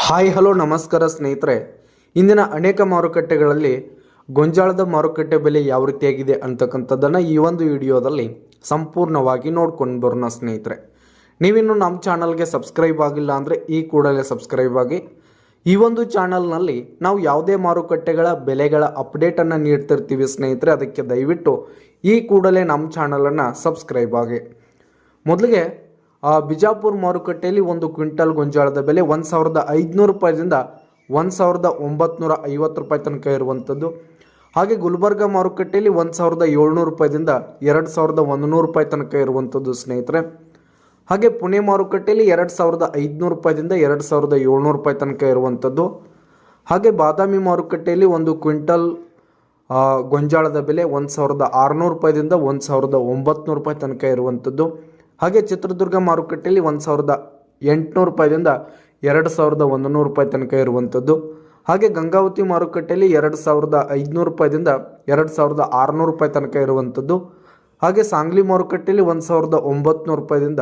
Hi hello ನಮಸ್ಕಾರ ಸ್ನೇಹಿತರೆ. ಇಂದಿನ ಅನೇಕ ಮಾರುಕಟ್ಟೆಗಳಲ್ಲಿ ಗೊಂಜಾಳದ ಮಾರುಕಟ್ಟೆ ಬೆಲೆ ಯಾವ ರೀತಿಯಾಗಿದೆ ಅಂತಕ್ಕಂಥದ್ದನ್ನು ಈ ಒಂದು ವಿಡಿಯೋದಲ್ಲಿ ಸಂಪೂರ್ಣವಾಗಿ ನೋಡ್ಕೊಂಡು ಬರೋಣ ಸ್ನೇಹಿತರೆ. ನೀವಿನ್ನು ನಮ್ಮ ಚಾನಲ್ಗೆ ಸಬ್ಸ್ಕ್ರೈಬ್ ಆಗಿಲ್ಲ ಅಂದರೆ ಈ ಕೂಡಲೇ ಸಬ್ಸ್ಕ್ರೈಬ್ ಆಗಿ. ಈ ಒಂದು ಚಾನಲ್ನಲ್ಲಿ ನಾವು ಯಾವುದೇ ಮಾರುಕಟ್ಟೆಗಳ ಬೆಲೆಗಳ ಅಪ್ಡೇಟನ್ನು ನೀಡ್ತಿರ್ತೀವಿ ಸ್ನೇಹಿತರೆ. ಅದಕ್ಕೆ ದಯವಿಟ್ಟು ಈ ಕೂಡಲೇ ನಮ್ಮ ಚಾನಲನ್ನು ಸಬ್ಸ್ಕ್ರೈಬ್ ಆಗಿ. ಮೊದಲಿಗೆ ಬಿಜಾಪುರ ಮಾರುಕಟ್ಟೆಯಲ್ಲಿ ಒಂದು ಕ್ವಿಂಟಲ್ ಗೊಂಜಾಳದ ಬೆಲೆ 1500 ರೂಪಾಯಿದಿಂದ 1950 ರೂಪಾಯಿ ತನಕ ಇರುವಂಥದ್ದು. ಹಾಗೆ ಗುಲ್ಬರ್ಗ ಮಾರುಕಟ್ಟೆಯಲ್ಲಿ 1700 ರೂಪಾಯಿದಿಂದ 2100 ರೂಪಾಯಿ ತನಕ ಇರುವಂಥದ್ದು ಸ್ನೇಹಿತರೆ. ಹಾಗೆ ಪುಣೆ ಮಾರುಕಟ್ಟೆಯಲ್ಲಿ 2500 ರೂಪಾಯಿದಿಂದ 2700 ರೂಪಾಯಿ ತನಕ ಇರುವಂಥದ್ದು. ಹಾಗೆ ಬಾದಾಮಿ ಮಾರುಕಟ್ಟೆಯಲ್ಲಿ ಒಂದು ಕ್ವಿಂಟಲ್ ಗೊಂಜಾಳದ ಬೆಲೆ 1600 ರೂಪಾಯಿದಿಂದ 1900 ರೂಪಾಯಿ ತನಕ ಇರುವಂಥದ್ದು. ಹಾಗೆ ಚಿತ್ರದುರ್ಗ ಮಾರುಕಟ್ಟೆಯಲ್ಲಿ 1800 ರೂಪಾಯಿದಿಂದ 2100 ರೂಪಾಯಿ ತನಕ ಇರುವಂಥದ್ದು. ಹಾಗೆ ಗಂಗಾವತಿ ಮಾರುಕಟ್ಟೆಯಲ್ಲಿ 2500 ರೂಪಾಯಿದಿಂದ 2600 ರೂಪಾಯಿ ತನಕ ಇರುವಂಥದ್ದು. ಹಾಗೆ ಸಾಂಗ್ಲಿ ಮಾರುಕಟ್ಟೆಯಲ್ಲಿ 1900 ರೂಪಾಯಿದಿಂದ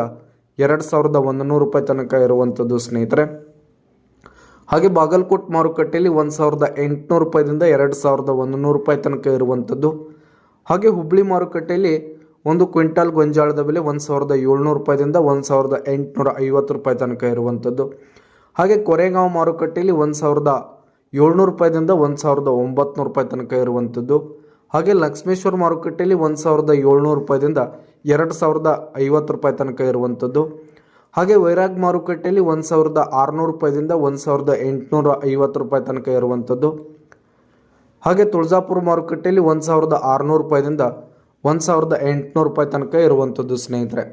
2100 ರೂಪಾಯಿ ತನಕ ಇರುವಂಥದ್ದು ಸ್ನೇಹಿತರೆ. ಹಾಗೆ ಬಾಗಲಕೋಟ್ ಮಾರುಕಟ್ಟೆಯಲ್ಲಿ 1800 ರೂಪಾಯಿದಿಂದ 2100 ರೂಪಾಯಿ ತನಕ ಇರುವಂಥದ್ದು. ಹಾಗೆ ಹುಬ್ಳಿ ಮಾರುಕಟ್ಟೆಯಲ್ಲಿ ಒಂದು ಕ್ವಿಂಟಲ್ ಗೊಂಜಾಳದ ಬೆಲೆ 1700 ರೂಪಾಯಿದಿಂದ 1850 ರೂಪಾಯಿ ತನಕ ಇರುವಂಥದ್ದು. ಹಾಗೆ ಕೊರೆಗಾಂವ್ ಮಾರುಕಟ್ಟೆಯಲ್ಲಿ 1700 ರೂಪಾಯಿದಿಂದ 1900 ರೂಪಾಯಿ ತನಕ ಇರುವಂಥದ್ದು. ಹಾಗೆ ಲಕ್ಷ್ಮೇಶ್ವರ ಮಾರುಕಟ್ಟೆಯಲ್ಲಿ 1700 ರೂಪಾಯಿದಿಂದ 2050 ರೂಪಾಯಿ ತನಕ ಇರುವಂಥದ್ದು. ಹಾಗೆ ವೈರಾಗ್ ಮಾರುಕಟ್ಟೆಯಲ್ಲಿ 1600 ರೂಪಾಯಿದಿಂದ 1850 ರೂಪಾಯಿ ತನಕ ಇರುವಂಥದ್ದು. ಹಾಗೆ ತುಳಜಾಪುರ ಮಾರುಕಟ್ಟೆಯಲ್ಲಿ 1600 ರೂಪಾಯಿದಿಂದ 1800 ರೂಪಾಯಿ ತನಕ ಇರುವಂಥದ್ದು ಸ್ನೇಹಿತರೆ.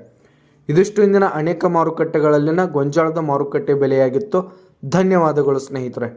ಇದಿಷ್ಟು ಇಂದಿನ ಅನೇಕ ಮಾರುಕಟ್ಟೆಗಳಲ್ಲಿನ ಗೊಂಜಾಳದ ಮಾರುಕಟ್ಟೆ ಬೆಲೆಯಾಗಿತ್ತು. ಧನ್ಯವಾದಗಳು ಸ್ನೇಹಿತರೆ.